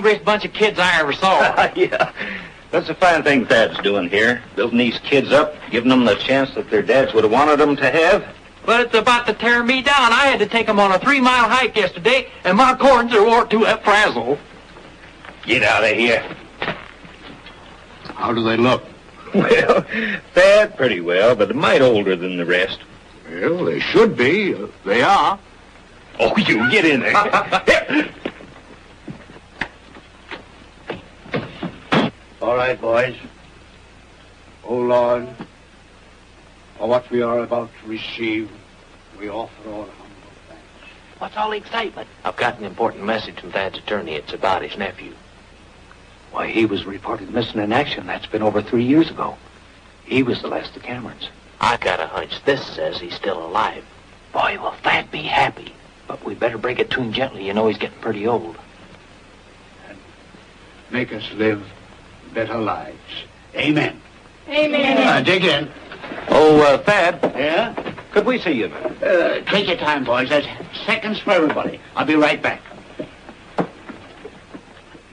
hungriest bunch of kids I ever saw. Yeah. That's a fine thing Thad's doing here. Building these kids up, giving them the chance that their dads would have wanted them to have. But it's about to tear me down. I had to take them on a 3-mile hike yesterday, and my corns are wore to a frazzle. Get out of here. How do they look? Well, Thad, pretty well, but a mite older than the rest. Well, they should be. They are. Oh, you get in there. All right, boys. Oh, Lord, for what we are about to receive, we offer all humble thanks. What's all the excitement? I've got an important message from Thad's attorney. It's about his nephew. Why, he was reported missing in action. That's been over 3 years ago. He was the last of Cameron's. I got a hunch this says he's still alive. Boy, will Thad be happy. But we better break it to him gently. You know he's getting pretty old. And make us live better lives. Amen. Amen. Dig in. Oh, Thad, Yeah? could we see you? Take your time, boys. There's seconds for everybody. I'll be right back.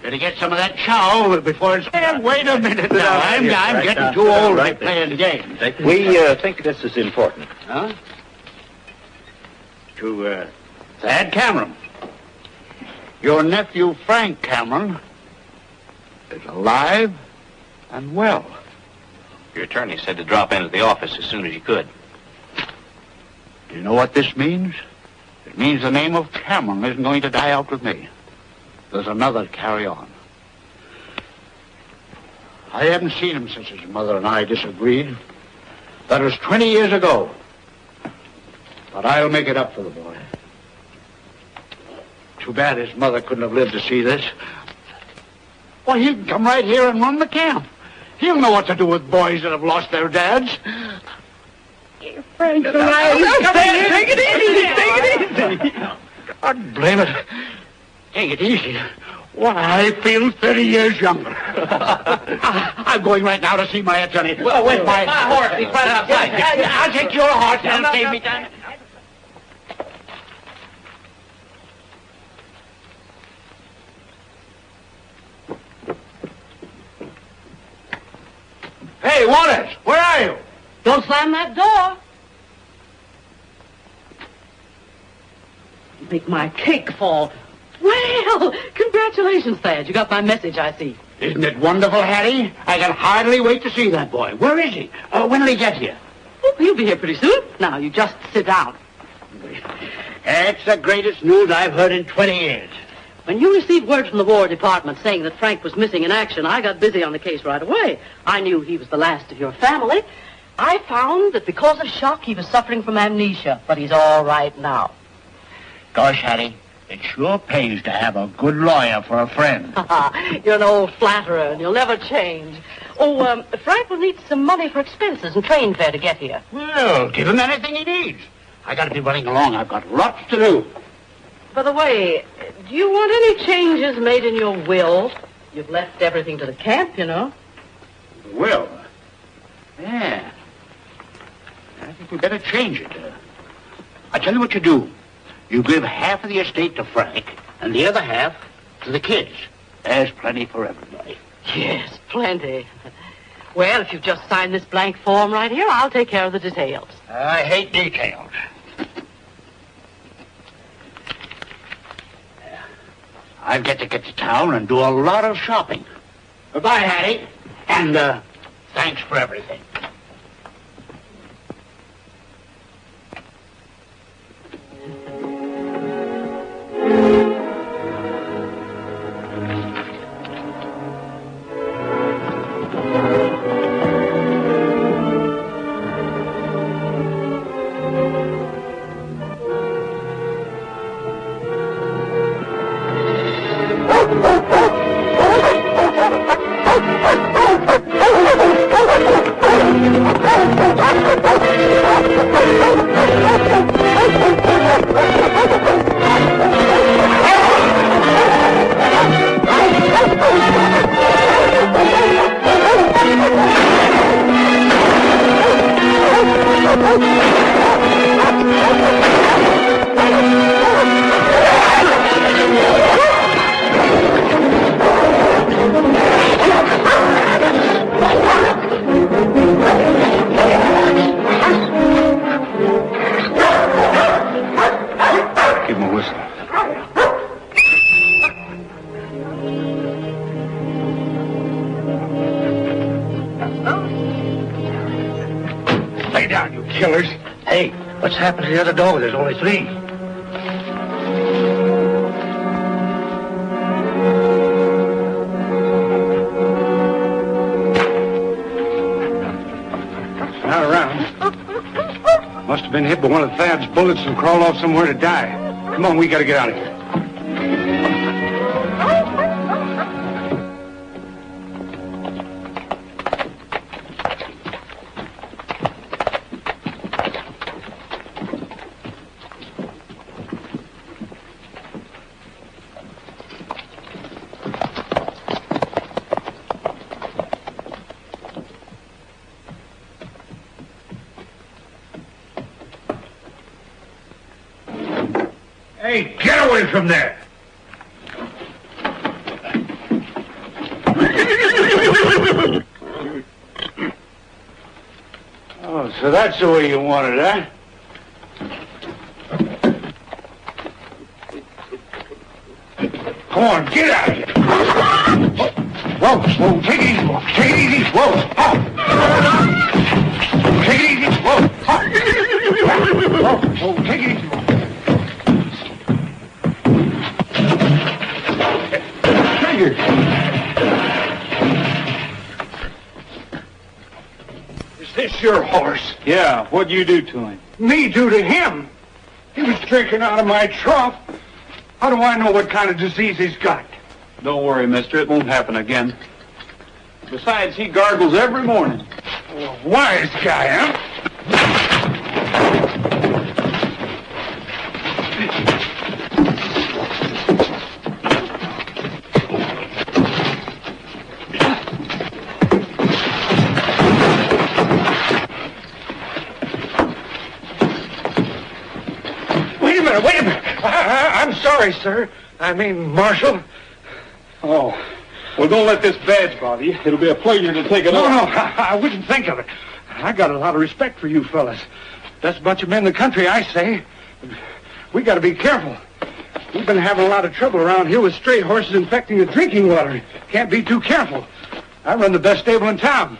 Better get some of that chow before it's... wait a minute now. I'm getting too old to be playing games. We think this is important. Huh? To, Thad Cameron. Your nephew, Frank Cameron, is alive and well. Your attorney said to drop into the office as soon as you could. Do you know what this means? It means the name of Cameron isn't going to die out with me. There's another to carry on. I haven't seen him since his mother and I disagreed. That was 20 years ago. But I'll make it up for the boy. Too bad his mother couldn't have lived to see this. Well, he can come right here and run the camp. He'll know what to do with boys that have lost their dads. Frank's alive. Take it easy. God blame it. Take it easy. Why, I feel 30 years younger. I'm going right now to see my attorney. Well, wait, my horse. He's right outside. I'll take your horse and save me time. Hey, Wallace, where are you? Don't slam that door. Make my cake fall. Well, congratulations, Thad. You got my message, I see. Isn't it wonderful, Hattie? I can hardly wait to see that boy. Where is he? When will he get here? Oh, he'll be here pretty soon. Now, you just sit down. It's the greatest news I've heard in 20 years. When you received word from the War Department saying that Frank was missing in action, I got busy on the case right away. I knew he was the last of your family. I found that because of shock, he was suffering from amnesia, but he's all right now. Gosh, Hattie, it sure pays to have a good lawyer for a friend. You're an old flatterer, and you'll never change. Oh, Frank will need some money for expenses and train fare to get here. Well, give him anything he needs. I gotta be running along. I've got lots to do. By the way, do you want any changes made in your will? You've left everything to the camp, you know. Will? Yeah. I think we better change it. I tell you what you do. You give half of the estate to Frank, and the other half to the kids. There's plenty for everybody. Yes, plenty. Well, if you just sign this blank form right here, I'll take care of the details. I hate details. I've got to get to town and do a lot of shopping. Goodbye, Hattie. And, thanks for everything. down, you killers. Hey, what's happened to the other dog? There's only 3. Not around. Must have been hit by one of Thad's bullets and crawled off somewhere to die. Come on, we gotta get out of here. Hey, get away from there! Oh, so that's the way you want it, huh? Come on, get out of here! Whoa, whoa, take it easy, whoa, take it easy, whoa, oh. Take it easy, whoa, oh. Whoa, whoa, take it easy, whoa. Is this your horse? Yeah, what'd you do to him? Me do to him? He was drinking out of my trough. How do I know what kind of disease he's got? Don't worry, mister. It won't happen again. Besides, he gargles every morning. Wise guy, huh? Wait a minute. I'm sorry, sir. I mean, Marshal. Oh. Well, don't let this badge bother you. It'll be a pleasure to take it off. No, I wouldn't think of it. I got a lot of respect for you fellas. Best bunch of men in the country, I say. We got to be careful. We've been having a lot of trouble around here with stray horses infecting the drinking water. Can't be too careful. I run the best stable in town.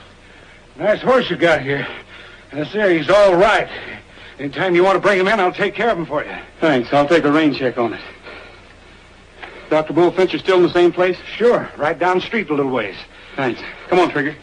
Nice horse you got here. Yes, sir, he's all right. Anytime you want to bring him in, I'll take care of him for you. Thanks. I'll take a rain check on it. Dr. Bullfincher still in the same place? Sure. Right down the street a little ways. Thanks. Come on, Trigger.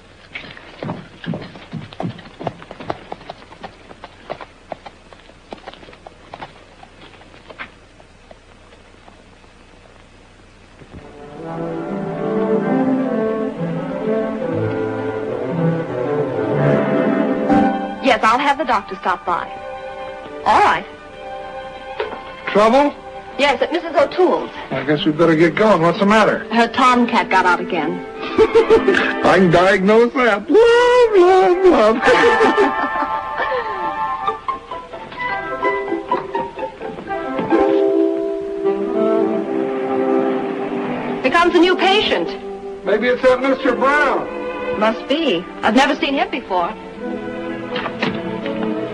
Yes, I'll have the doctor stop by. All right. Trouble? Yes, at Mrs. O'Toole's. I guess we better get going. What's the matter? Her tomcat got out again. I can diagnose that. Love. Here comes a new patient. Maybe it's that Mr. Brown. Must be. I've never seen him before.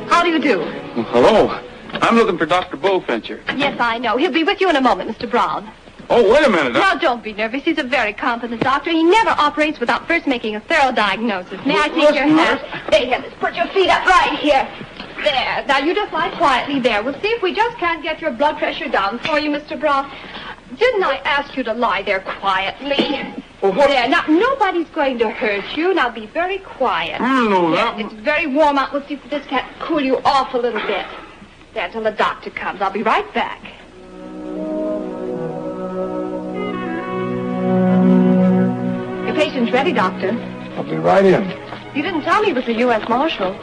How do you do? Well, hello. I'm looking for Dr. Bullfincher. Yes, I know. He'll be with you in a moment, Mr. Brown. Oh, wait a minute. Now, don't be nervous. He's a very competent doctor. He never operates without first making a thorough diagnosis. May I take your hat? There, here. Let's put your feet up right here. There. Now, you just lie quietly there. We'll see if we just can't get your blood pressure down for you, Mr. Brown. Didn't I ask you to lie there quietly? Well, what? There. Now, nobody's going to hurt you. Now, be very quiet. No, Yes, it's very warm out. We'll see if this can't cool you off a little bit. There, till the doctor comes. I'll be right back. Your patient's ready, Doctor. I'll be right in. You didn't tell me he was a U.S. Marshal.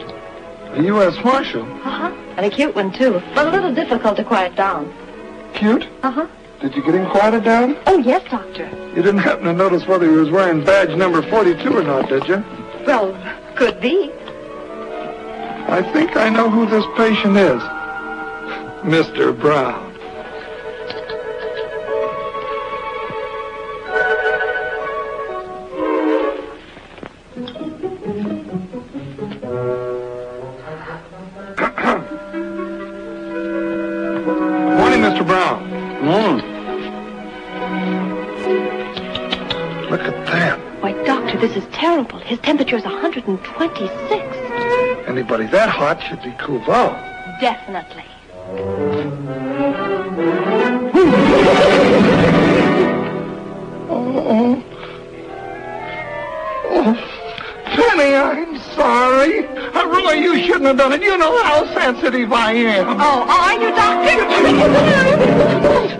A U.S. Marshal? Uh-huh. And a cute one, too. But a little difficult to quiet down. Cute? Uh-huh. Did you get him quieted down? Oh, yes, Doctor. You didn't happen to notice whether he was wearing badge number 42 or not, did you? Well, could be. I think I know who this patient is. Mr. Brown. Morning, Mr. Brown. Look at that. Why, Doctor, this is terrible. His temperature's 126. Anybody that hot should be cooled off. Definitely. Oh, Penny, I'm sorry. Roy, you shouldn't have done it. You know how sensitive I am. Oh, are you, Doctor?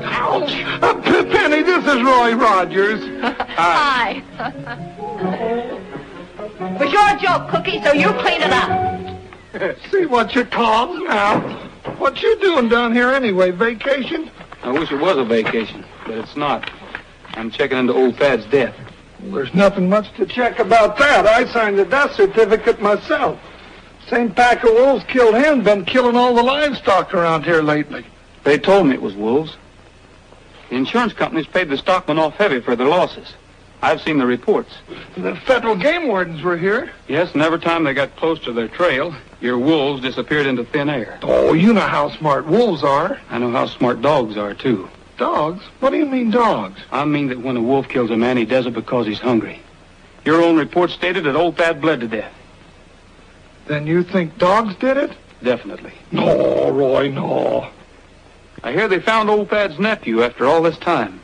Ouch. Penny, this is Roy Rogers. Hi. It was your joke, Cookie, so you clean it up. See what you're called now. What you doing down here anyway? Vacation? I wish it was a vacation, but it's not. I'm checking into old Thad's death. Well, there's nothing much to check about that. I signed the death certificate myself. Same pack of wolves killed him, been killing all the livestock around here lately. They told me it was wolves. The insurance companies paid the stockmen off heavy for their losses. I've seen the reports. The federal game wardens were here. Yes, and every time they got close to their trail, your wolves disappeared into thin air. Oh, you know how smart wolves are. I know how smart dogs are, too. Dogs? What do you mean, dogs? I mean that when a wolf kills a man, he does it because he's hungry. Your own report stated that old Thad bled to death. Then you think dogs did it? Definitely. No, Roy, no. I hear they found old Thad's nephew after all this time.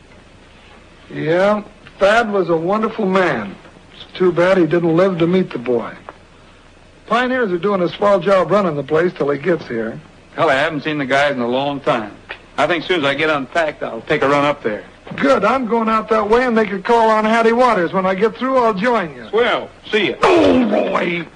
Yeah, Thad was a wonderful man. It's too bad he didn't live to meet the boy. Pioneers are doing a swell job running the place till he gets here. Hell, I haven't seen the guys in a long time. I think as soon as I get unpacked, I'll take a run up there. Good, I'm going out that way, and they could call on Hattie Waters. When I get through, I'll join you. Swell. See you. Oh, Roy!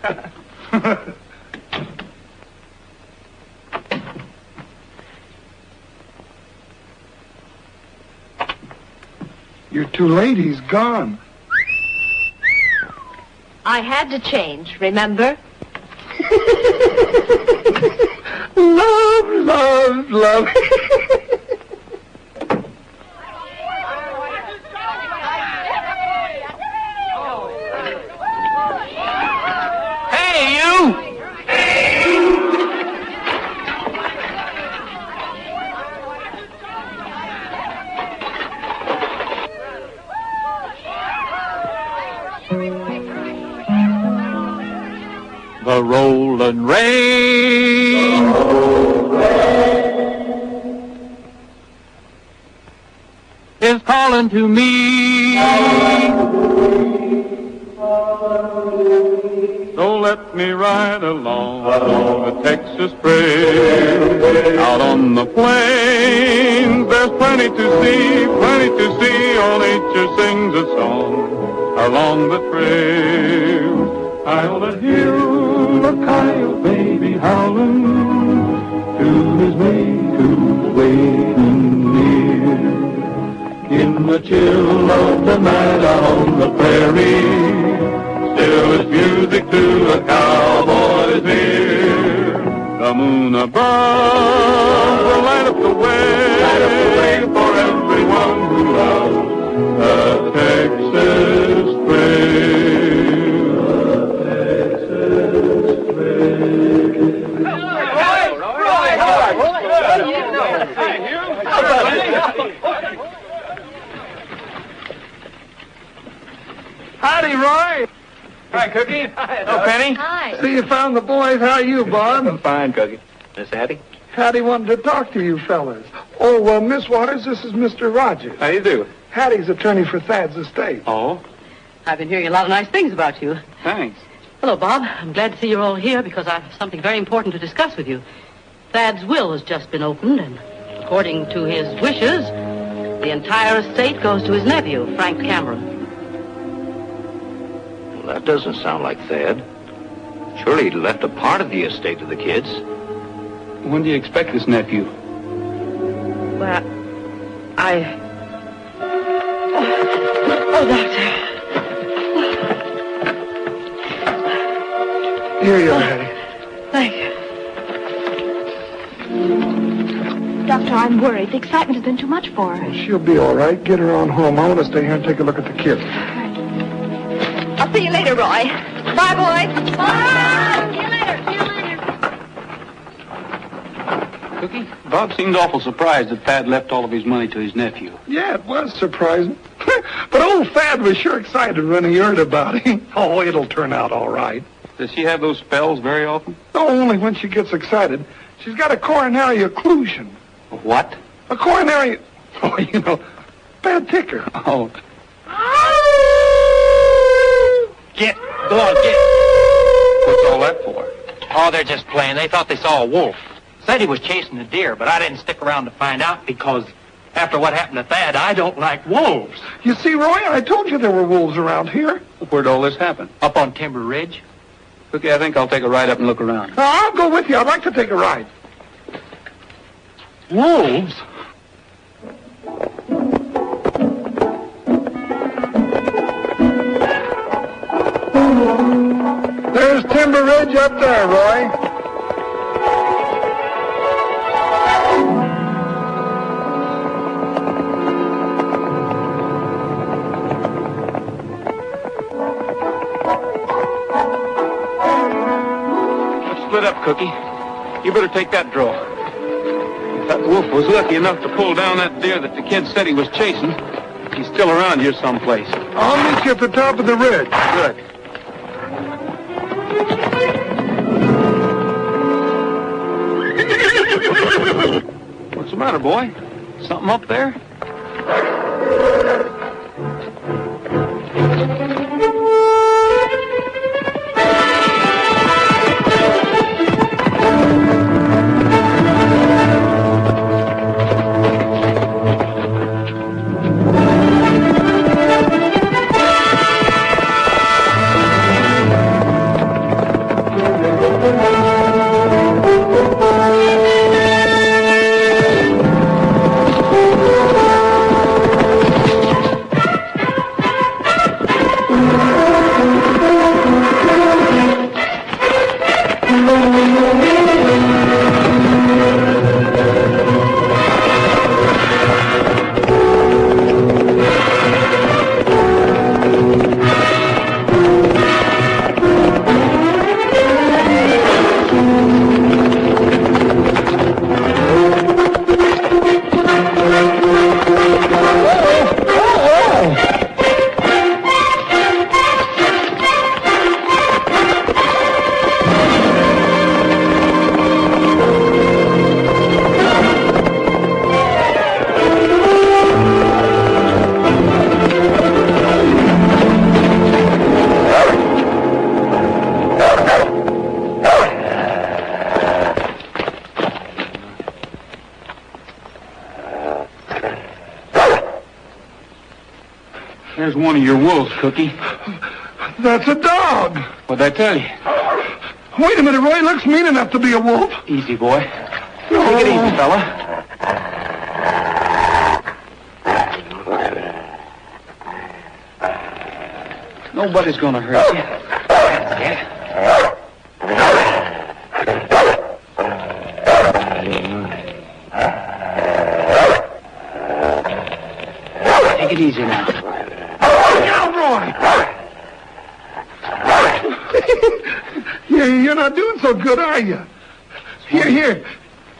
You're too late, he's gone. I had to change, remember? Love, love, love. Hey, you! The rollin' rain is calling to me. So let me ride along the Texas trail. Out on the plains, there's plenty to see, All nature sings a song along the trail. I'll hear the coyote baby howling to his mate who's waiting near. In the chill of the night out on the prairie, still is music to a cowboy's ear. The moon above will light up the way for everyone who loves the Texas trail. Howdy, Roy. Hi, Cookie. Hello, Penny. Hi. See, you found the boys. How are you, Bob? I'm fine, Cookie. Miss Hattie? Hattie wanted to talk to you fellas. Oh, Miss Waters, this is Mr. Rogers. How you do? Hattie's attorney for Thad's estate. Oh, I've been hearing a lot of nice things about you. thanks. Hello, Bob. I'm glad to see you're all here because I have something very important to discuss with you. Thad's will has just been opened, and according to his wishes, the entire estate goes to his nephew, Frank Cameron. Well, that doesn't sound like Thad. Surely he left a part of the estate to the kids. When do you expect this nephew? Well, Oh, Doctor. Here you are, Hattie. Thank you. Doctor, I'm worried. The excitement has been too much for her. Well, she'll be all right. Get her on home. I want to stay here and take a look at the kids. I'll see you later, Roy. Bye, boys. Bye. See you later. Cookie? Bob seemed awful surprised that Thad left all of his money to his nephew. Yeah, it was surprising. But old Thad was sure excited when he heard about him. Oh, it'll turn out all right. Does she have those spells very often? No, only when she gets excited. She's got a coronary occlusion. What? A coronary... Oh, you know, bad ticker. Oh. Get. Go on, get. What's all that for? Oh, they're just playing. They thought they saw a wolf. Said he was chasing a deer, but I didn't stick around to find out because after what happened to Thad, I don't like wolves. You see, Roy, I told you there were wolves around here. Where'd all this happen? Up on Timber Ridge. Okay, I think I'll take a ride up and look around. I'll go with you. I'd like to take a ride. Wolves? There's Timber Ridge up there, Roy. Let's split up, Cookie. You better take that draw. If that wolf was lucky enough to pull down that deer that the kid said he was chasing, he's still around here someplace. I'll meet you at the top of the ridge. Good. What's the matter, boy? Something up there? There's one of your wolves, Cookie. That's a dog. What'd I tell you? Wait a minute, Roy. Looks mean enough to be a wolf. Easy, boy. Take it easy, fella. Nobody's gonna hurt you. Yeah. Take it easy now. Now, Roy. You're not doing so good, are you? Here.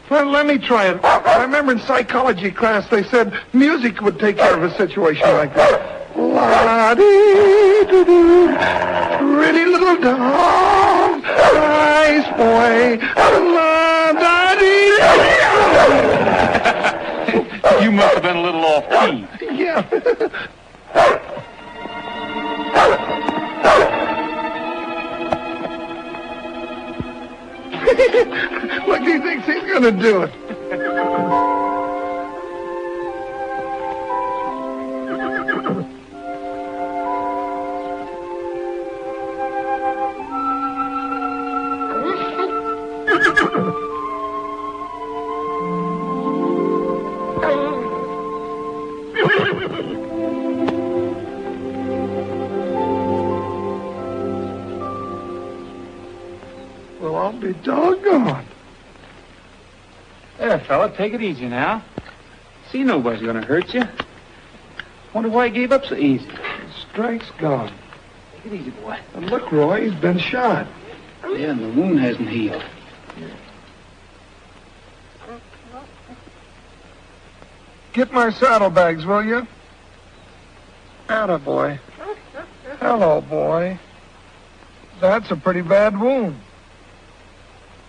Well, let me try it. I remember in psychology class they said music would take care of a situation like that. La-dee-doo-doo, pretty little dog, nice boy, la-da-dee-doo. You must have been a little off key. Yeah. Look, he thinks he's going to do it. Well, I'll be doggone. There, fella, take it easy now. See, nobody's gonna hurt you. Wonder why he gave up so easy. The strike's gone. Take it easy, boy. And look, Roy, he's been shot. Yeah, and the wound hasn't healed. Get my saddlebags, will you? Atta boy. Hello, boy. That's a pretty bad wound.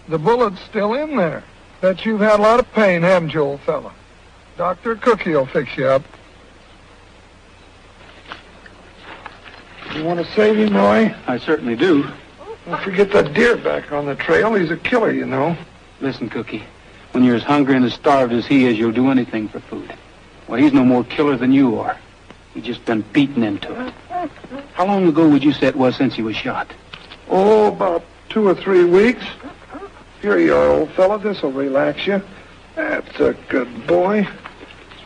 The bullet's still in there. Bet you've had a lot of pain, haven't you, old fella? Dr. Cookie will fix you up. You want to save him, Roy? I certainly do. Don't forget that deer back on the trail. He's a killer, you know. Listen, Cookie, when you're as hungry and as starved as he is, you'll do anything for food. Well, he's no more killer than you are. He's just been beaten into it. How long ago would you say it was since he was shot? Oh, about 2 or 3 weeks. Here you are, old fella. This'll relax you. That's a good boy.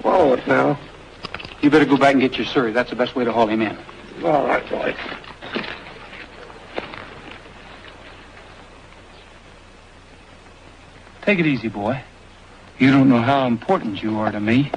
Swallow it now. You better go back and get your surrey. That's the best way to haul him in. All right, boy. Take it easy, boy. You don't know how important you are to me.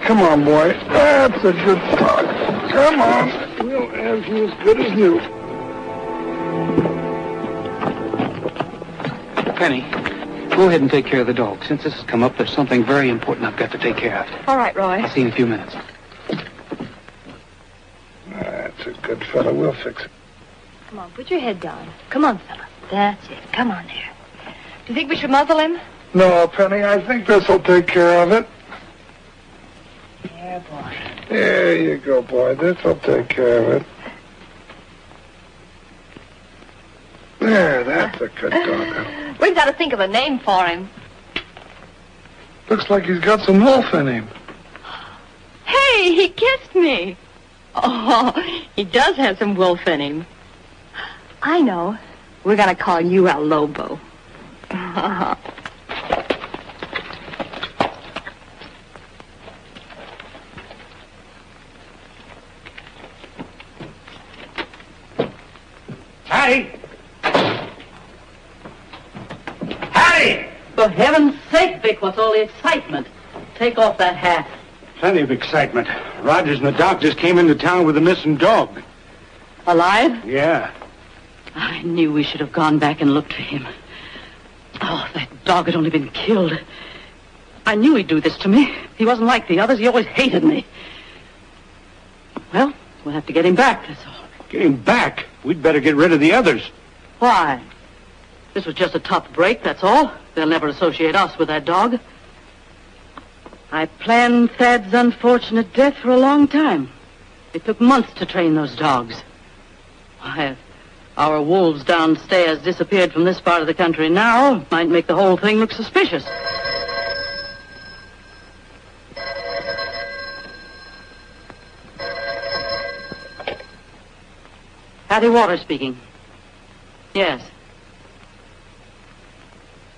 Come on, boy. That's a good dog. Come on. We'll have you as good as new. Penny, go ahead and take care of the dog. Since this has come up, there's something very important I've got to take care of. All right, Roy. I'll see you in a few minutes. That's a good fella. We'll fix it. Come on, put your head down. Come on, fella. That's it. Come on there. Do you think we should muzzle him? No, Penny, I think this'll take care of it. Yeah, boy. There you go, boy. This'll take care of it. There, that's a good dog. We've got to think of a name for him. Looks like he's got some wolf in him. Hey, he kissed me. Oh, he does have some wolf in him. I know. We're going to call you El Lobo. Hattie! Hattie! For heaven's sake, Vic, what's all the excitement? Take off that hat. Plenty of excitement. Rogers and the doctors came into town with a missing dog. Alive? Yeah. I knew we should have gone back and looked for him. Oh, that dog had only been killed. I knew he'd do this to me. He wasn't like the others. He always hated me. Well, we'll have to get him back, that's all. Get him back? We'd better get rid of the others. Why? This was just a tough break, that's all. They'll never associate us with that dog. I planned Thad's unfortunate death for a long time. It took months to train those dogs. Why, if our wolves downstairs disappeared from this part of the country now, it might make the whole thing look suspicious. Hattie Waters speaking. Yes.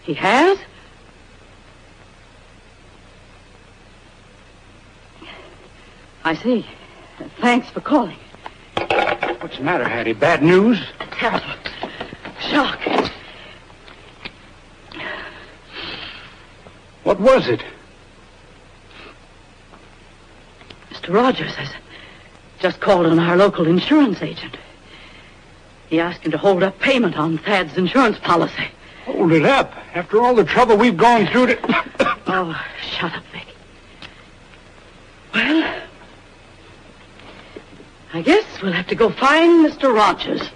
He has? I see. Thanks for calling. What's the matter, Hattie? Bad news? Terrible. Shock. What was it? Mr. Rogers has just called on our local insurance agent. He asked him to hold up payment on Thad's insurance policy. Hold it up. After all the trouble we've gone through to... Oh, shut up, Vic. Well, I guess we'll have to go find Mr. Rogers.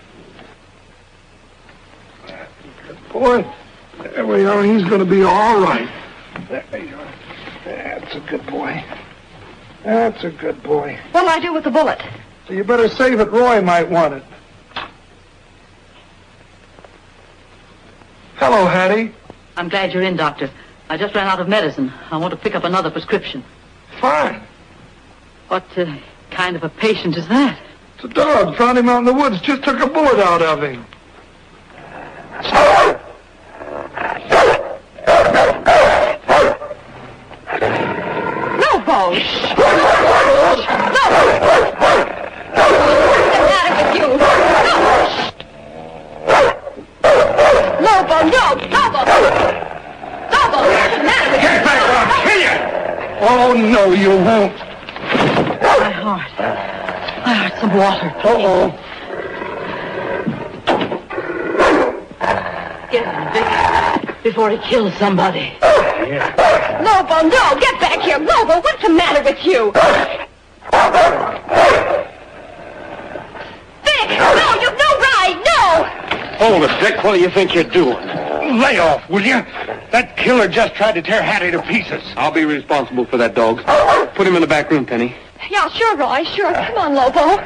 Good boy. There we are. He's going to be all right. There you are. That's a good boy. That's a good boy. What'll I do with the bullet? So you better save it. Roy might want it. Hello, Hattie. I'm glad you're in, Doctor. I just ran out of medicine. I want to pick up another prescription. Fine. What kind of a patient is that? It's a dog. Found him out in the woods. Just took a bullet out of him. No, Bo! Oh, no, you won't. My heart. I heard some water. Uh-oh. Get him, Vic. before he kills somebody. Lobo, no! Get back here! Lobo, what's the matter with you? Vic! No, you've no right! No! Hold it, Dick. What do you think you're doing? Lay off, will you? That killer just tried to tear Hattie to pieces. I'll be responsible for that dog. Put him in the back room, Penny. Yeah, sure, Roy, sure. Come on, Lobo.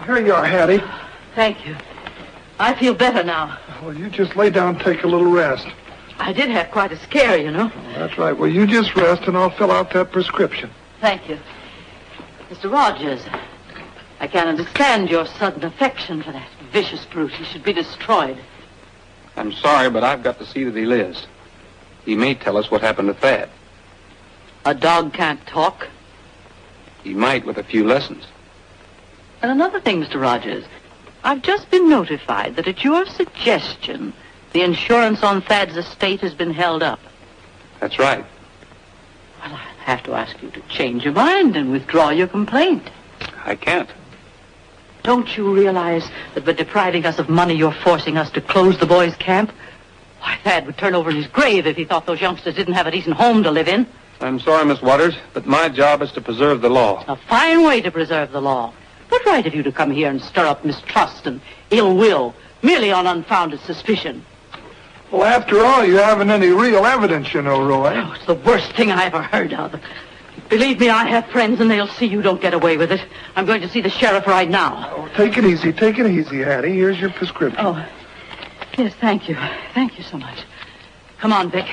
Here you are, Hattie. Thank you. I feel better now. Well, you just lay down and take a little rest. I did have quite a scare, you know. That's right. Well, you just rest, and I'll fill out that prescription. Thank you. Mr. Rogers, I can't understand your sudden affection for that vicious brute. He should be destroyed. I'm sorry, but I've got to see that he lives. He may tell us what happened to Thad. A dog can't talk. He might with a few lessons. And another thing, Mr. Rogers, I've just been notified that at your suggestion, the insurance on Thad's estate has been held up. That's right. Well, I'll have to ask you to change your mind and withdraw your complaint. I can't. Don't you realize that by depriving us of money, you're forcing us to close the boys' camp? Why, Thad would turn over in his grave if he thought those youngsters didn't have a decent home to live in. I'm sorry, Miss Waters, but my job is to preserve the law. A fine way to preserve the law. What right have you to come here and stir up mistrust and ill will, merely on unfounded suspicion? Well, after all, you haven't any real evidence, you know, Roy. Oh, it's the worst thing I ever heard of. Believe me, I have friends, and they'll see you don't get away with it. I'm going to see the sheriff right now. Oh, take it easy, Hattie. Here's your prescription. Oh, yes, thank you. Thank you so much. Come on, Vic.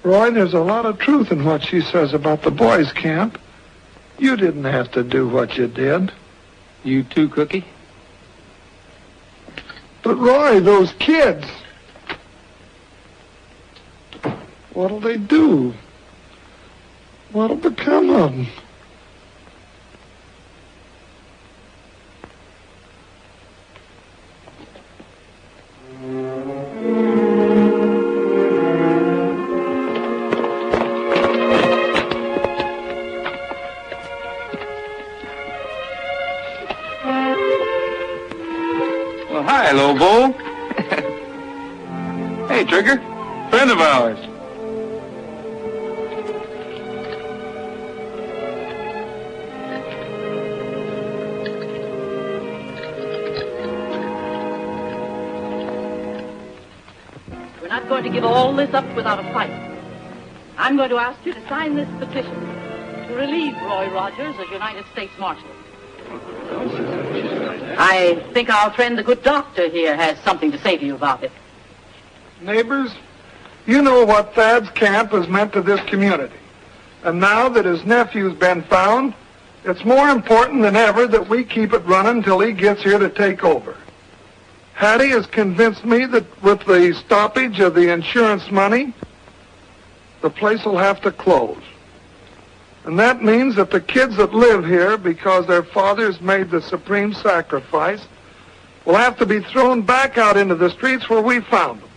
Roy, there's a lot of truth in what she says about the boys' camp. You didn't have to do what you did. You too, Cookie? But, Roy, those kids, what'll they do? What'll become of them? Well, hi, Lobo. Hey, Trigger. Friend of ours. We're not going to give all this up without a fight. I'm going to ask you to sign this petition to relieve Roy Rogers as United States Marshal. I think our friend, the good doctor here, has something to say to you about it. Neighbors, you know what Thad's camp has meant to this community. And now that his nephew's been found, it's more important than ever that we keep it running till he gets here to take over. Hattie has convinced me that with the stoppage of the insurance money, the place will have to close. And that means that the kids that live here, because their fathers made the supreme sacrifice, will have to be thrown back out into the streets where we found them.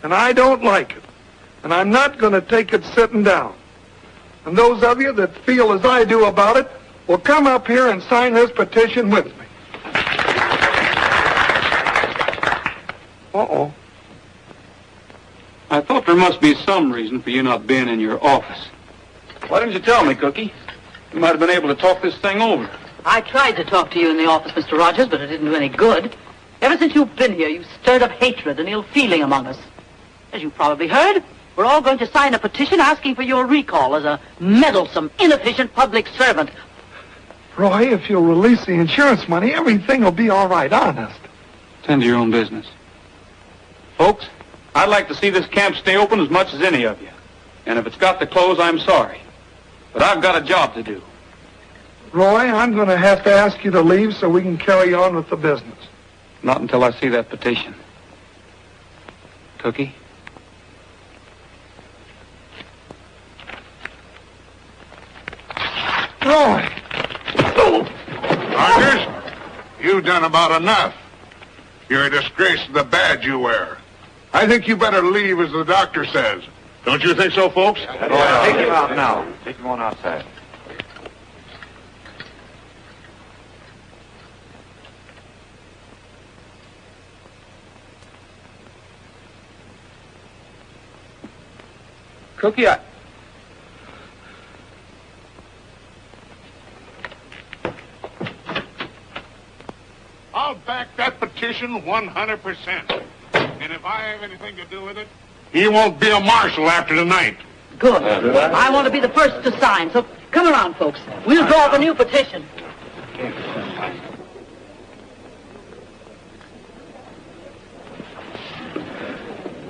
And I don't like it. And I'm not going to take it sitting down. And those of you that feel as I do about it will come up here and sign this petition with me. Uh-oh. I thought there must be some reason for you not being in your office. Why didn't you tell me, Cookie? You might have been able to talk this thing over. I tried to talk to you in the office, Mr. Rogers, but it didn't do any good. Ever since you've been here, you've stirred up hatred and ill feeling among us. As you probably heard, we're all going to sign a petition asking for your recall as a meddlesome, inefficient public servant. Roy, if you'll release the insurance money, everything will be all right, honest. Tend to your own business. Folks, I'd like to see this camp stay open as much as any of you. And if it's got to close, I'm sorry. But I've got a job to do. Roy, I'm going to have to ask you to leave so we can carry on with the business. Not until I see that petition. Cookie? Roy! Rogers, you've done about enough. You're a disgrace to the badge you wear. I think you better leave as the doctor says. Don't you think so, folks? Take him out now. Take him on outside. Cookie, I'll back that petition 100%. And if I have anything to do with it, he won't be a marshal after tonight. Good. I want to be the first to sign, so come around, folks. We'll draw up a new petition.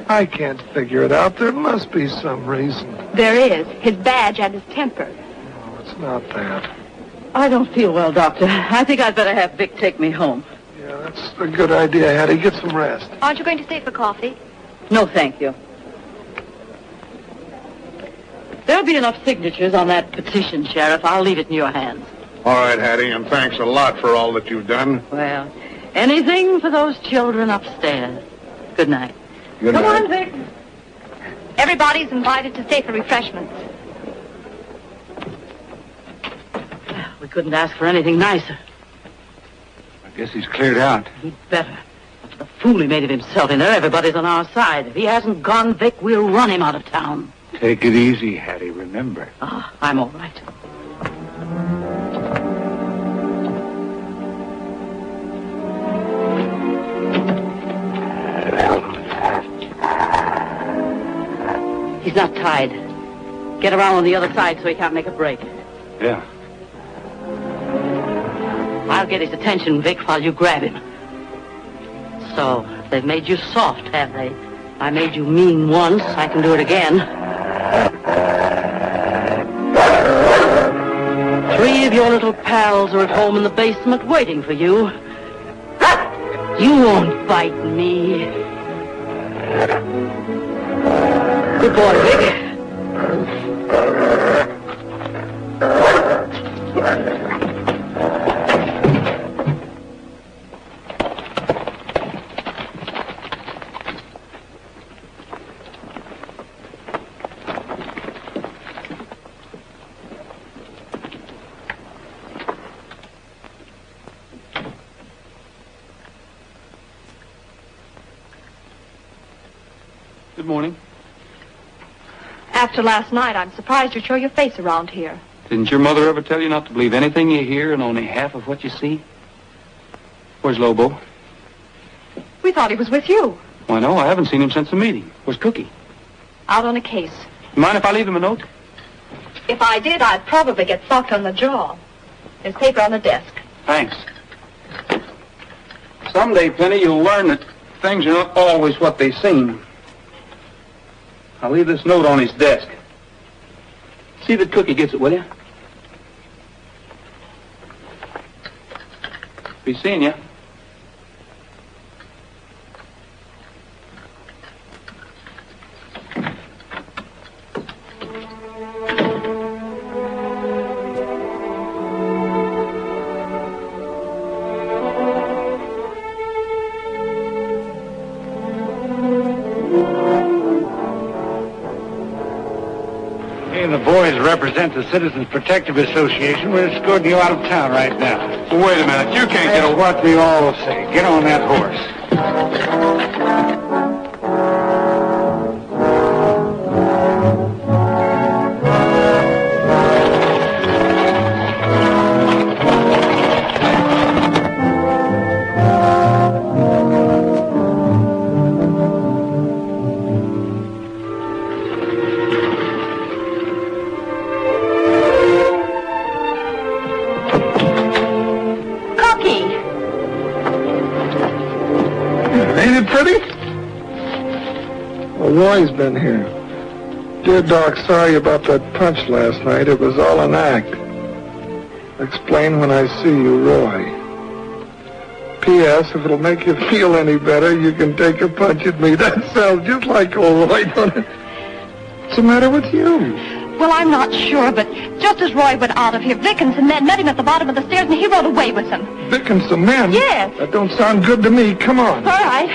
I can't figure it out. There must be some reason. There is. His badge and his temper. No, it's not that. I don't feel well, Doctor. I think I'd better have Vic take me home. Yeah, that's a good idea, Hattie. Get some rest. Aren't you going to stay for coffee? No, thank you. There'll be enough signatures on that petition, Sheriff. I'll leave it in your hands. All right, Hattie, and thanks a lot for all that you've done. Well, anything for those children upstairs. Good night. Good Come night. on, Vic. Everybody's invited to stay for refreshments. We couldn't ask for anything nicer. I guess he's cleared out. He'd better. After the fool he made of himself in there, everybody's on our side. If he hasn't gone, Vic, we'll run him out of town. Take it easy, Hattie, remember. Ah, I'm all right. He's not tied. Get around on the other side so he can't make a break. Yeah. I'll get his attention, Vic, while you grab him. So, they've made you soft, have they? I made you mean once. I can do it again. 3 of your little pals are at home in the basement waiting for you. You won't bite me. Good boy, Vic. Good morning. After last night, I'm surprised you show your face around here. Didn't your mother ever tell you not to believe anything you hear and only half of what you see? Where's Lobo? We thought he was with you. Why, no, I haven't seen him since the meeting. Where's Cookie? Out on a case. Mind if I leave him a note? If I did, I'd probably get socked on the jaw. There's paper on the desk. Thanks. Someday, Penny, you'll learn that things are not always what they seem. I'll leave this note on his desk. See that Cookie gets it, will you? Be seeing you. The boys represent the Citizens Protective Association. We're escorting you out of town right now. Wait a minute. You can't That's what we all say. Get on that horse. Roy's been here. Dear Doc, sorry about that punch last night. It was all an act. Explain when I see you, Roy. P.S. If it'll make you feel any better, you can take a punch at me. That sounds just like old Roy, don't it? What's the matter with you? Well, I'm not sure, but just as Roy went out of here, Vic and some men met him at the bottom of the stairs, and he rode away with them. Vic and some men? Yes. That don't sound good to me. Come on. All right.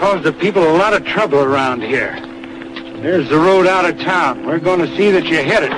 caused the people a lot of trouble around here. There's the road out of town. We're going to see that you hit it.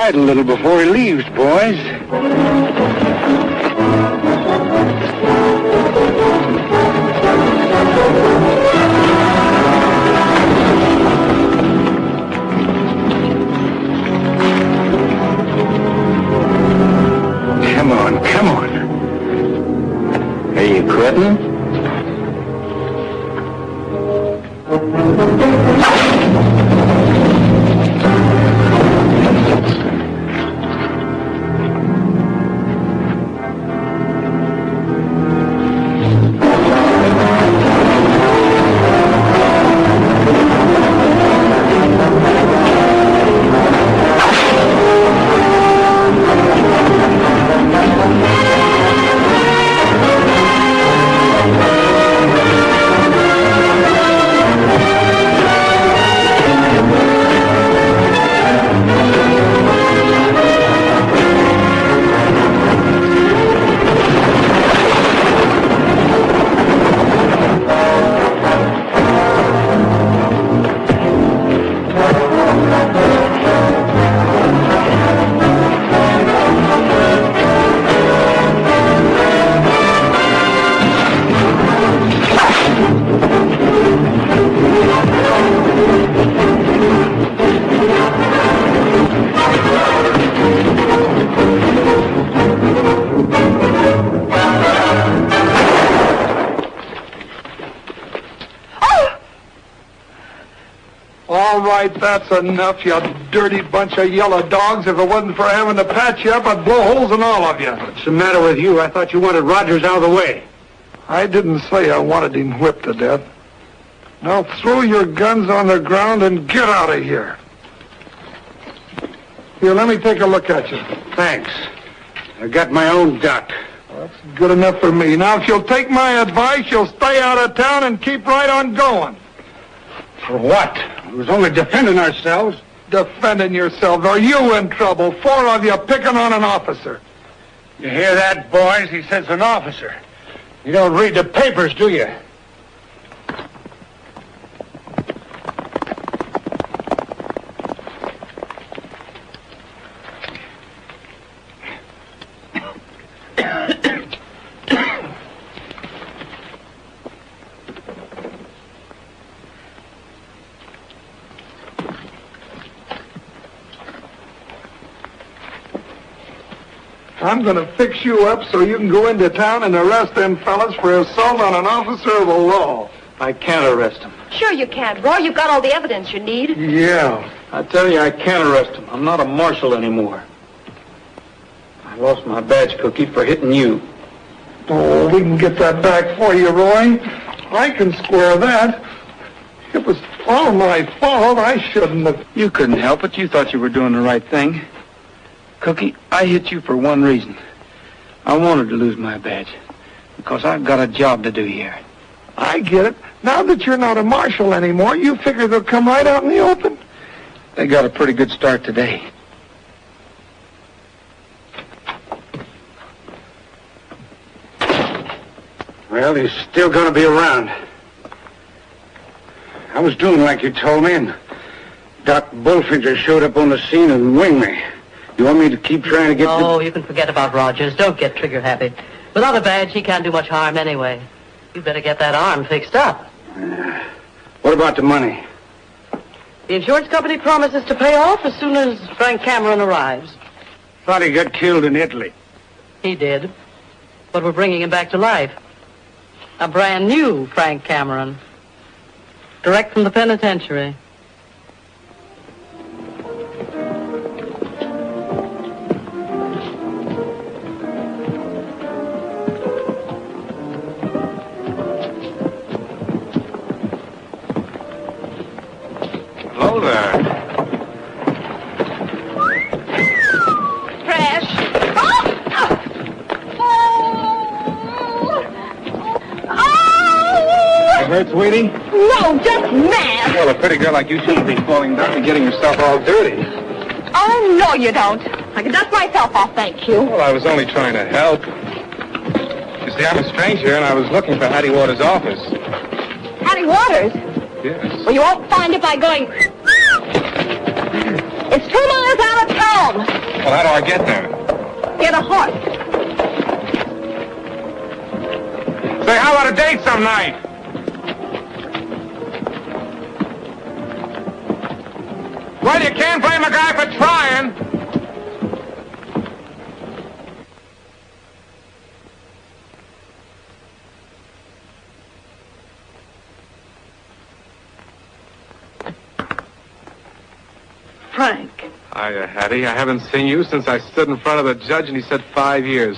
A little before he leaves, boys. Come on, come on. Are you quitting? That's enough, you dirty bunch of yellow dogs. If it wasn't for having to patch you up, I'd blow holes in all of you. What's the matter with you? I thought you wanted Rogers out of the way. I didn't say I wanted him whipped to death. Now throw your guns on the ground and get out of here. Here, let me take a look at you. Thanks. I got my own duck. Well, that's good enough for me. Now, if you'll take my advice, you'll stay out of town and keep right on going. For what? We was only defending ourselves. Defending yourselves? Are you in trouble? 4 of you picking on an officer. You hear that, boys? He says an officer. You don't read the papers, do you? I'm going to fix you up so you can go into town and arrest them fellas for assault on an officer of the law. I can't arrest him. Sure you can, Roy. You've got all the evidence you need. Yeah. I tell you, I can't arrest him. I'm not a marshal anymore. I lost my badge, Cookie, for hitting you. Oh, we can get that back for you, Roy. I can square that. It was all my fault. I shouldn't have. You couldn't help it. You thought you were doing the right thing. Cookie, I hit you for one reason. I wanted to lose my badge. Because I've got a job to do here. I get it. Now that you're not a marshal anymore, you figure they'll come right out in the open? They got a pretty good start today. Well, he's still going to be around. I was doing like you told me, and Doc Bullfincher showed up on the scene and winged me. You want me to keep trying to get Oh, you can forget about Rogers. Don't get trigger happy. Without a badge, he can't do much harm anyway. You better get that arm fixed up. What about the money? The insurance company promises to pay off as soon as Frank Cameron arrives. Thought he got killed in Italy. He did. But we're bringing him back to life. A brand new Frank Cameron. Direct from the penitentiary. Hello there. Fresh. It hurts, Whitney? No, just mad. Well, a pretty girl like you shouldn't be falling down and getting yourself all dirty. Oh, no, you don't. I can dust myself off, thank you. Well, I was only trying to help. You see, I'm a stranger, and I was looking for Hattie Waters' office. Hattie Waters? Yes. Well, you won't find it by going... It's 2 miles out of town. Well, how do I get there? Get a horse. Say, how about a date some night? Well, you can't blame a guy for trying. Frank. Hiya, Hattie. I haven't seen you since I stood in front of the judge and he said 5 years.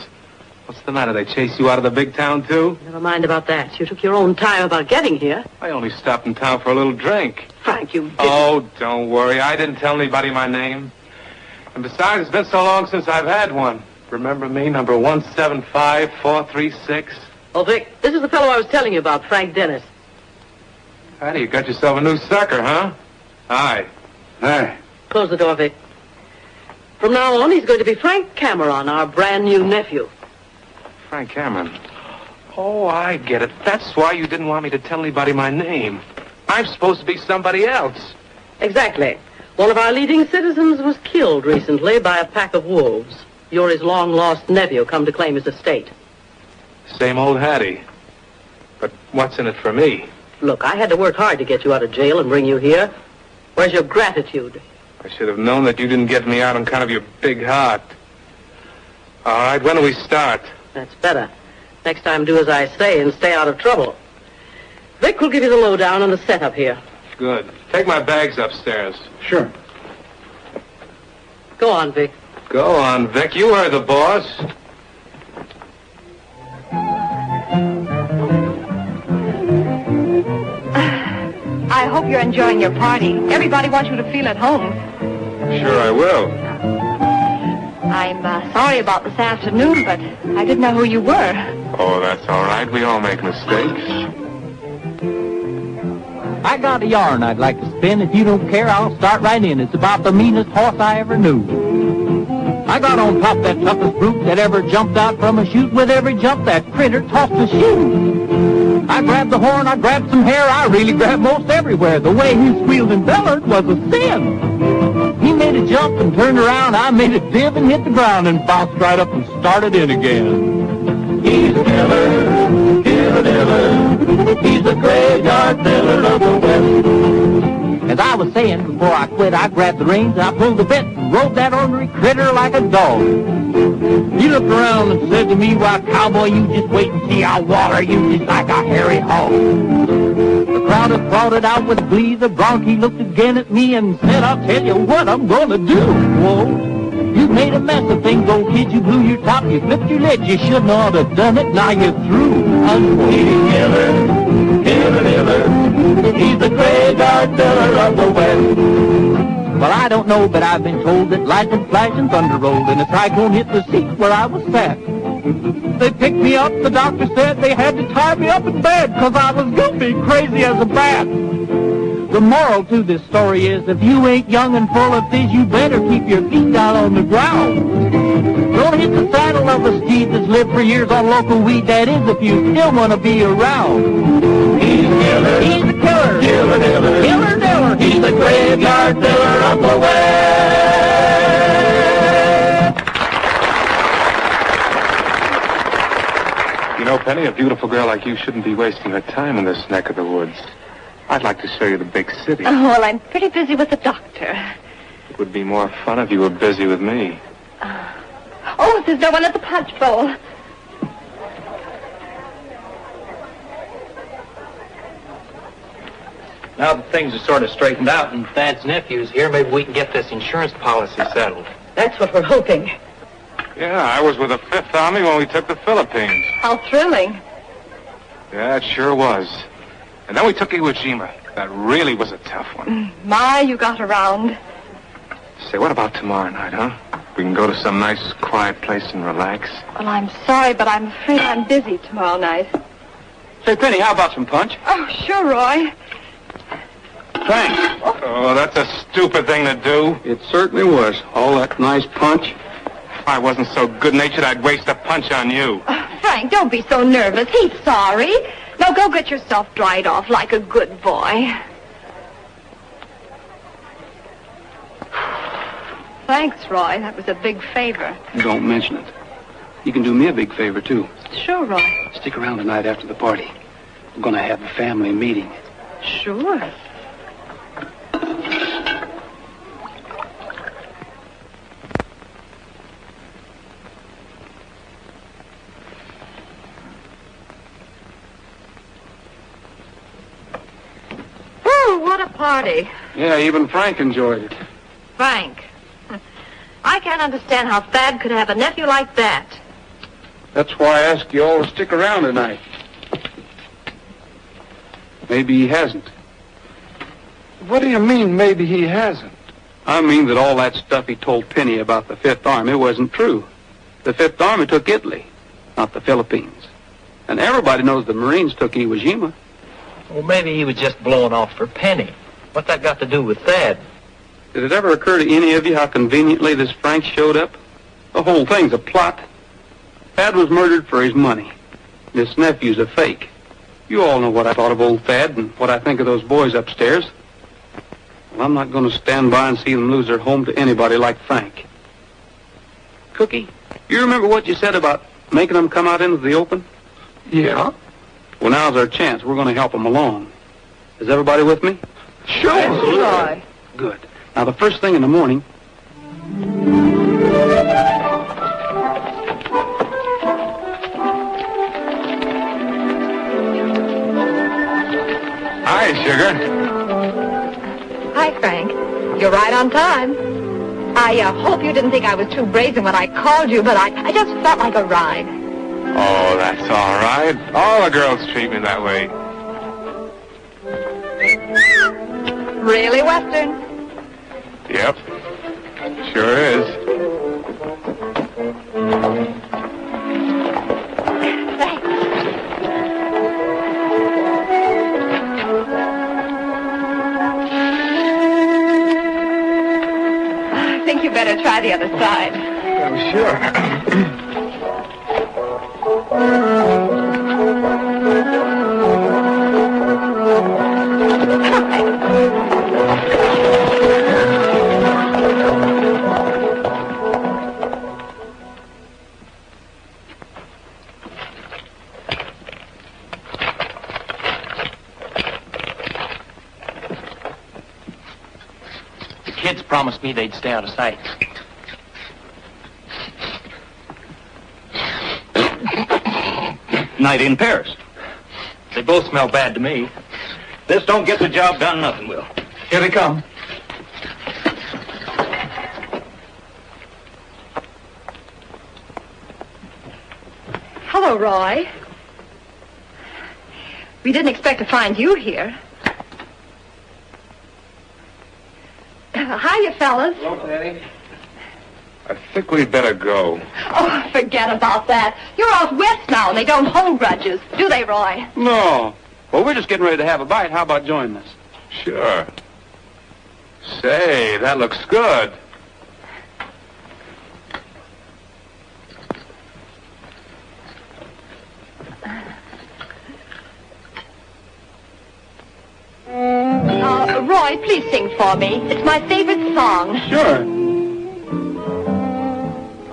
What's the matter? They chased you out of the big town, too? Never mind about that. You took your own time about getting here. I only stopped in town for a little drink. Frank, you didn't. Oh, don't worry. I didn't tell anybody my name. And besides, it's been so long since I've had one. Remember me, number 175436? Oh, Vic, this is the fellow I was telling you about, Frank Dennis. Hattie, you got yourself a new sucker, huh? Hi. Hi. Close the door, Vic. From now on, he's going to be Frank Cameron, our brand new nephew. Frank Cameron. Oh, I get it. That's why you didn't want me to tell anybody my name. I'm supposed to be somebody else. Exactly. One of our leading citizens was killed recently by a pack of wolves. You're his long-lost nephew come to claim his estate. Same old Hattie. But what's in it for me? Look, I had to work hard to get you out of jail and bring you here. Where's your gratitude? I should have known that you didn't get me out on kind of your big heart. All right, when do we start? That's better. Next time, do as I say and stay out of trouble. Vic will give you the lowdown on the setup here. Good. Take my bags upstairs. Sure. Go on, Vic. Go on, Vic. You heard the boss. I hope you're enjoying your party. Everybody wants you to feel at home. Sure I will. I'm sorry about this afternoon, but I didn't know who you were. Oh, that's all right. We all make mistakes. I got a yarn I'd like to spin. If you don't care, I'll start right in. It's about the meanest horse I ever knew. I got on top that toughest brute that ever jumped out from a chute. With every jump, that critter tossed a shoe. I grabbed the horn, I grabbed some hair, I really grabbed most everywhere. The way he squealed and bellowed was a sin. He made a jump and turned around, I made a div and hit the ground and bounced right up and started in again. He's a killer, killer. He's the graveyard killer of the West. As I was saying before I quit, I grabbed the reins and I pulled the bit. rode that ornery critter like a dog. He looked around and said to me, "Why, cowboy, you just wait and see I'll water you just like a hairy hog." The crowd applauded out with glee. The bronchi looked again at me and said, "I'll tell you what I'm gonna do." Whoa, you made a mess of things, old kid. You blew your top, you flipped your lid. You shouldn't ought to have done it. Now you're through. Killer, killer, killer. He's the graveyard killer of the West. Well, I don't know, but I've been told that lightning flashed and thunder rolled and a cyclone hit the seat where I was sat. They picked me up, the doctor said they had to tie me up in bed 'cause I was gonna be crazy as a bat. The moral to this story is if you ain't young and full of fizz, you better keep your feet down on the ground. Don't hit the saddle of a steed that's lived for years on local weed, that is if you still want to be around. He's a killer. He's a killer. Killer, killer. Killer, killer. He's the graveyard killer of the West. You know, Penny, a beautiful girl like you shouldn't be wasting her time in this neck of the woods. I'd like to show you the big city. Oh, well, I'm pretty busy with the doctor. It would be more fun if you were busy with me. Oh, there's no one at the punch bowl. Now that things are sort of straightened out and Thad's nephew's here, maybe we can get this insurance policy settled. That's what we're hoping. Yeah, I was with the Fifth Army when we took the Philippines. How thrilling. Yeah, it sure was. And then we took Iwo Jima. That really was a tough one. My, you got around. Say, what about tomorrow night, huh? We can go to some nice, quiet place and relax. Well, I'm sorry, but I'm afraid I'm busy tomorrow night. Say, Penny, how about some punch? Oh, sure, Roy. Thanks. Oh, that's a stupid thing to do. It certainly was. All that nice punch. If I wasn't so good-natured, I'd waste a punch on you. Oh, Frank, don't be so nervous. He's sorry. Now go get yourself dried off like a good boy. Thanks, Roy. That was a big favor. Don't mention it. You can do me a big favor, too. Sure, Roy. Stick around tonight after the party. We're going to have a family meeting. Sure. Oh, what a party. Yeah, even Frank enjoyed it. Frank. I can't understand how Thad could have a nephew like that. That's why I asked you all to stick around tonight. Maybe he hasn't. What do you mean, maybe he hasn't? I mean that all that stuff he told Penny about the Fifth Army wasn't true. The Fifth Army took Italy, not the Philippines. And everybody knows the Marines took Iwo Jima. Well, maybe he was just blowing off for Penny. What's that got to do with Thad? Did it ever occur to any of you how conveniently this Frank showed up? The whole thing's a plot. Thad was murdered for his money. This nephew's a fake. You all know what I thought of old Thad and what I think of those boys upstairs. Well, I'm not going to stand by and see them lose their home to anybody like Frank. Cookie, you remember what you said about making them come out into the open? Yeah? Well, now's our chance. We're going to help them along. Is everybody with me? Sure. Roy. Good. Now, the first thing in the morning... Hi, Sugar. Hi, Frank. You're right on time. I hope you didn't think I was too brazen when I called you, but I just felt like a ride. Oh, that's all right. All the girls treat me that way. Really Western. Yep. Sure is. Thanks. I think you better try the other side. Oh, sure. kids promised me they'd stay out of sight. Night in Paris. They both smell bad to me. This don't get the job done, nothing will. Here they come. Hello, Roy. We didn't expect to find you here. Hiya, fellas. Hello, Hattie. I think we'd better go. Oh, forget about that. You're out west now, and they don't hold grudges, do they, Roy? No. Well, we're just getting ready to have a bite. How about joining us? Sure. Say, that looks good. Roy, please sing for me. It's my favorite song. Sure.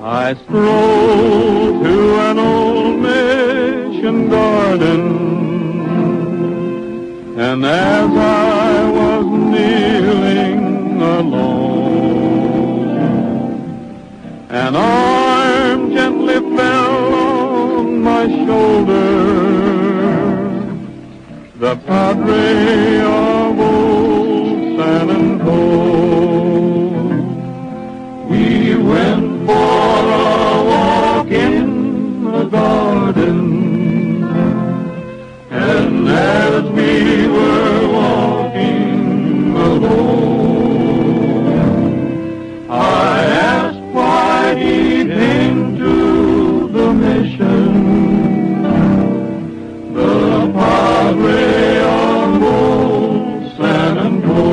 I strolled to an old mission garden, and as I was kneeling alone, an arm gently fell on my shoulder, the Padre of old San Antonio. We went for a walk in the garden, and as we were walking alone, I asked why he came to the mission, the Padre of old San Antonio.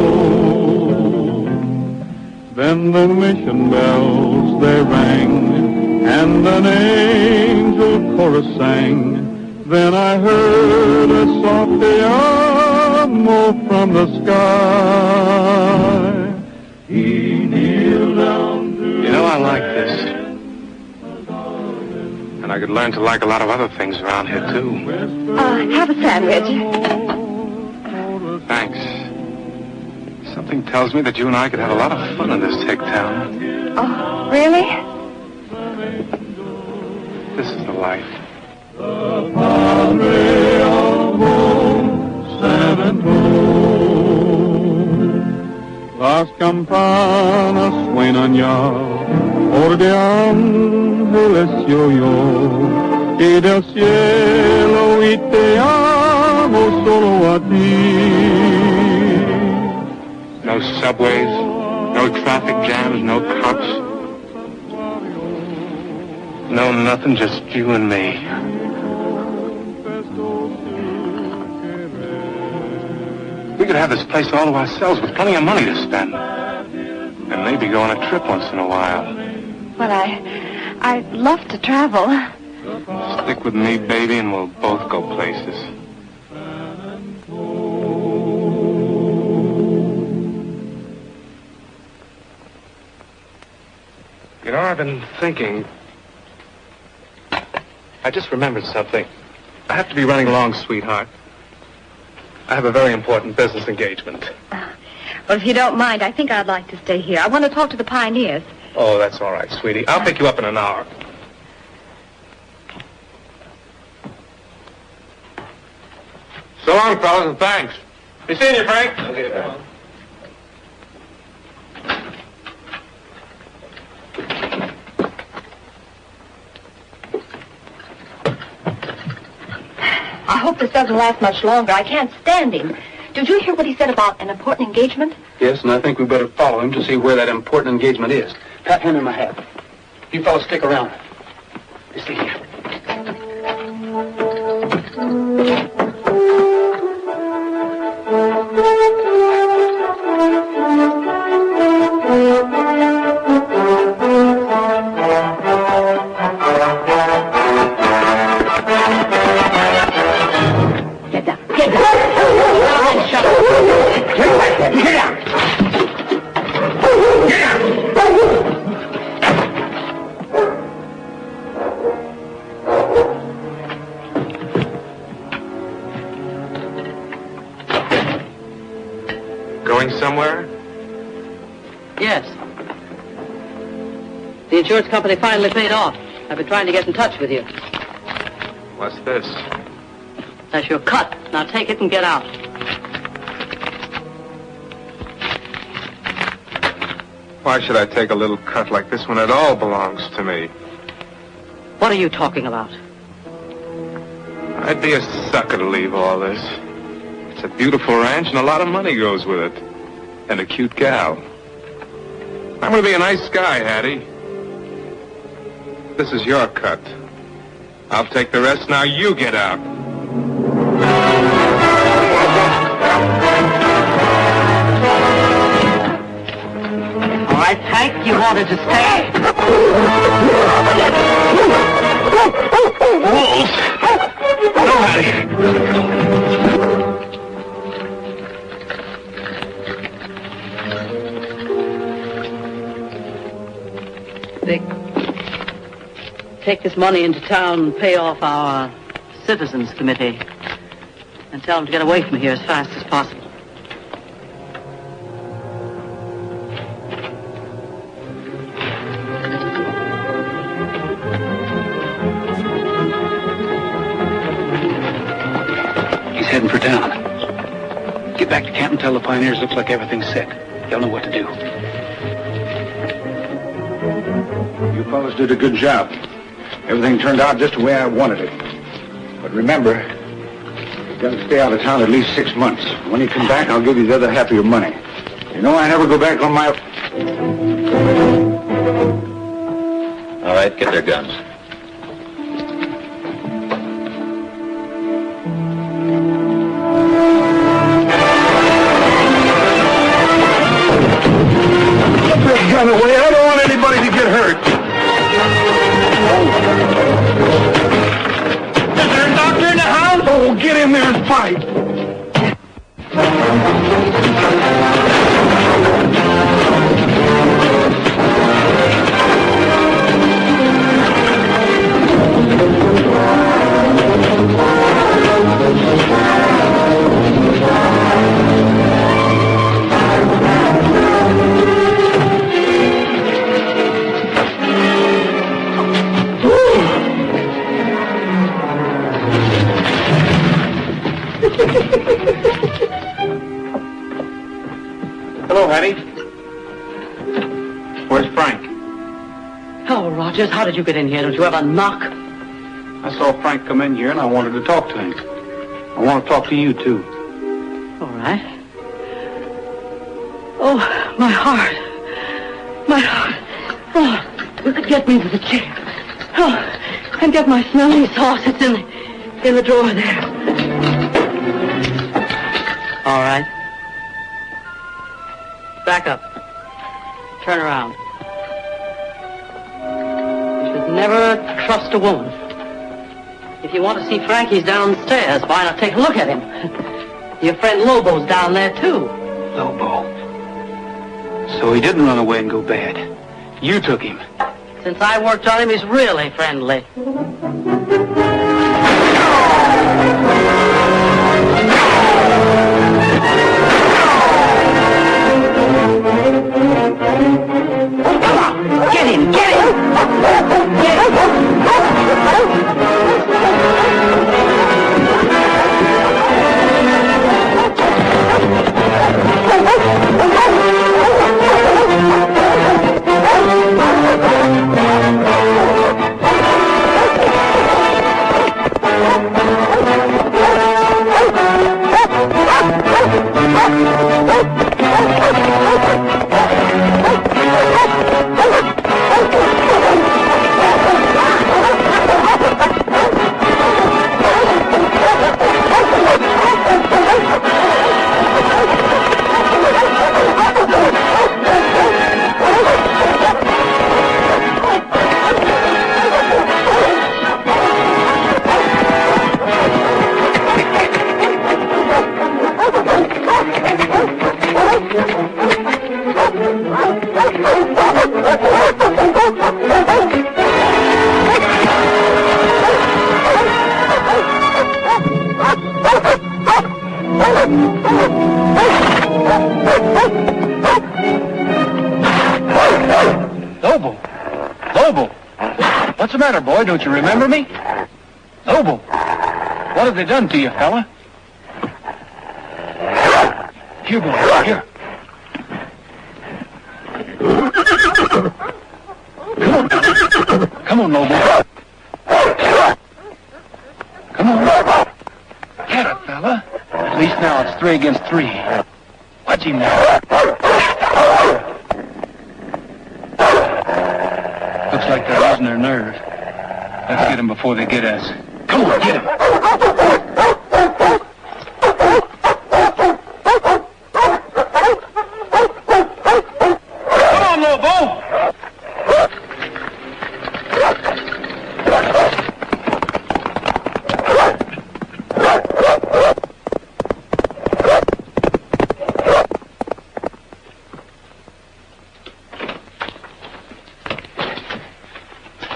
Then the mission bells they rang, and an angel chorus sang. Then I heard a soft te amo from the sky. He kneeled down to... You know, I like this. And I could learn to like a lot of other things around here, too. Have a sandwich. Thanks. Something tells me that you and I could have a lot of fun in this hick town. Oh, really? This is the life. The Padre of old San Antonio. Las campanas suenan ya, por de ángeles yo, y del cielo y te amo solo a ti. No subways, no traffic jams, no cops. No nothing, just you and me. We could have this place all to ourselves with plenty of money to spend. And maybe go on a trip once in a while. Well, I'd love to travel. Stick with me, baby, and we'll both go places. You know, I've been thinking. I just remembered something. I have to be running along, sweetheart. I have a very important business engagement. Well, if you don't mind, I think I'd like to stay here. I want to talk to the pioneers. Oh, that's all right, sweetie. I'll pick you up in an hour. So long, fellas, and thanks. Be seeing you, Frank. Okay, pal. I hope this doesn't last much longer. I can't stand him. Did you hear what he said about an important engagement? Yes, and I think we better follow him to see where that important engagement is. Pat, hand me my hat. You fellas stick around. You see here. Going somewhere? Yes. The insurance company finally paid off. I've been trying to get in touch with you. What's this? That's your cut. Now take it and get out. Why should I take a little cut like this when it all belongs to me? What are you talking about? I'd be a sucker to leave all this. It's a beautiful ranch and a lot of money goes with it. And a cute gal. I'm going to be a nice guy, Hattie. This is your cut. I'll take the rest. Now you get out. All right, Hank, you wanted to stay. Wolves! No, Hattie. Vic, take this money into town and pay off our citizens committee. And tell them to get away from here as fast as possible. He's heading for town. Get back to camp and tell the pioneers looks like everything's set. They'll know what to do. You fellas did a good job. Everything turned out just the way I wanted it. But remember, you've got to stay out of town at least 6 months. When you come back, I'll give you the other half of your money. You know I never go back on my... All right, get their guns. Get this gun away. I don't want anybody to get hurt. Is there a doctor in the house? Oh, get in there and fight. Hello, Hattie. Where's Frank? Hello, Rogers. How did you get in here? Don't you have a knock? I saw Frank come in here and I wanted to talk to him. I want to talk to you, too. All right. Oh, my heart. My heart. Oh, get me to the chair. Oh, and get my smelling sauce. It's in the drawer there. All right. Back up. Turn around. You should never trust a woman. If you want to see Frank, he's downstairs. Why not take a look at him? Your friend Lobo's down there, too. Lobo. So he didn't run away and go bad. You took him. Since I worked on him, he's really friendly. Come on! Get him! Get him! Get him! matter, boy? Don't you remember me? Lobo, what have they done to you, fella? Here, boy, here. Come on, Lobo. Come on. Get it, fella. At least now it's 3 against 3. Watch him now. Looks like they're losing their nerve. Let's get them before they get us. Come on, get him. Come on, Lobo.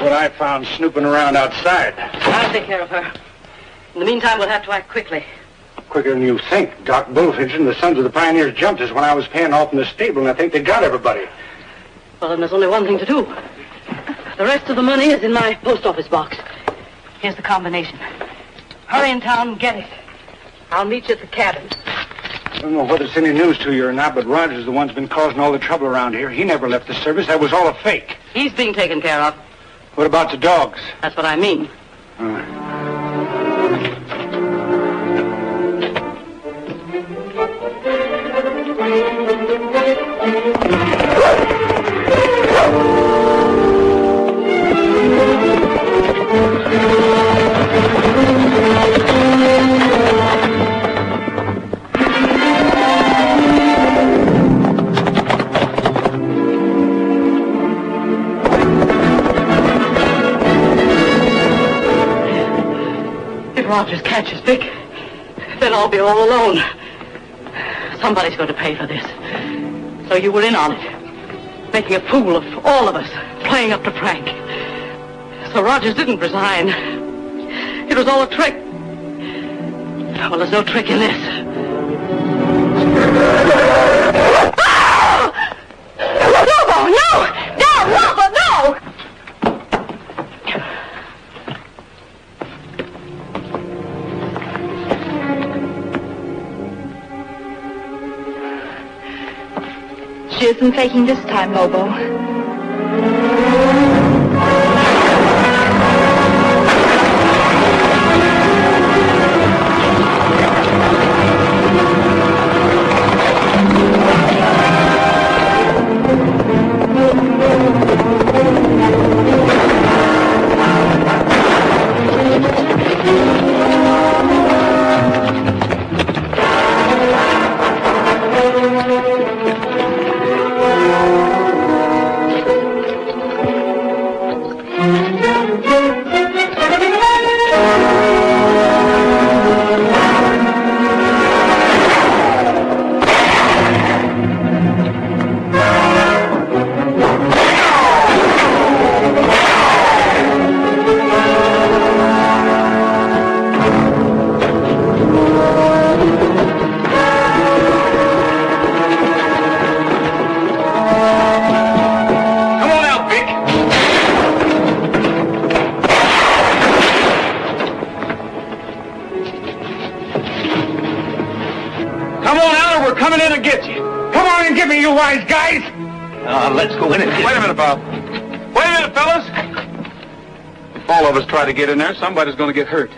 What I found snooping around outside. I'll take care of her. In the meantime, we'll have to act quickly. Quicker than you think. Doc Bullfincher and the Sons of the Pioneers jumped us when I was paying off in the stable, and I think they got everybody. Well, then there's only one thing to do. The rest of the money is in my post office box. Here's the combination. Hurry in town and get it. I'll meet you at the cabin. I don't know whether it's any news to you or not, but Rogers is the one's been causing all the trouble around here. He never left the service. That was all a fake. He's being taken care of. What about the dogs? That's what I mean. If Rogers catches Vic, then I'll be all alone. Somebody's going to pay for this. So you were in on it, making a fool of all of us, playing up to Frank. So Rogers didn't resign. It was all a trick. Well, there's no trick in this. Ah! Lobo, no! No, Lobo, no! She isn't faking this time, Lobo. Let's go in and get Wait a minute, Bob. Wait a minute, fellas. If all of us try to get in there, somebody's going to get hurt.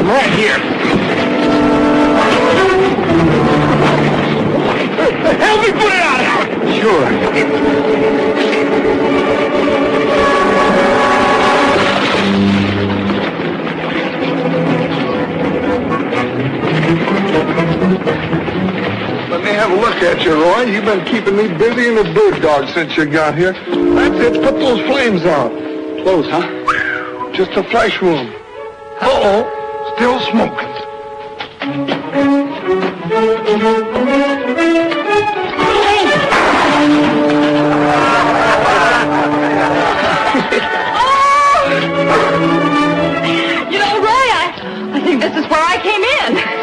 right here. Help me put it out! Sure. Let me have a look at you, Roy. You've been keeping me busy in the bird dog since you got here. That's it. Put those flames out. Close, huh? Just a flash wound. Uh-oh. Still smoking. You know, Roy, I think this is where I came in.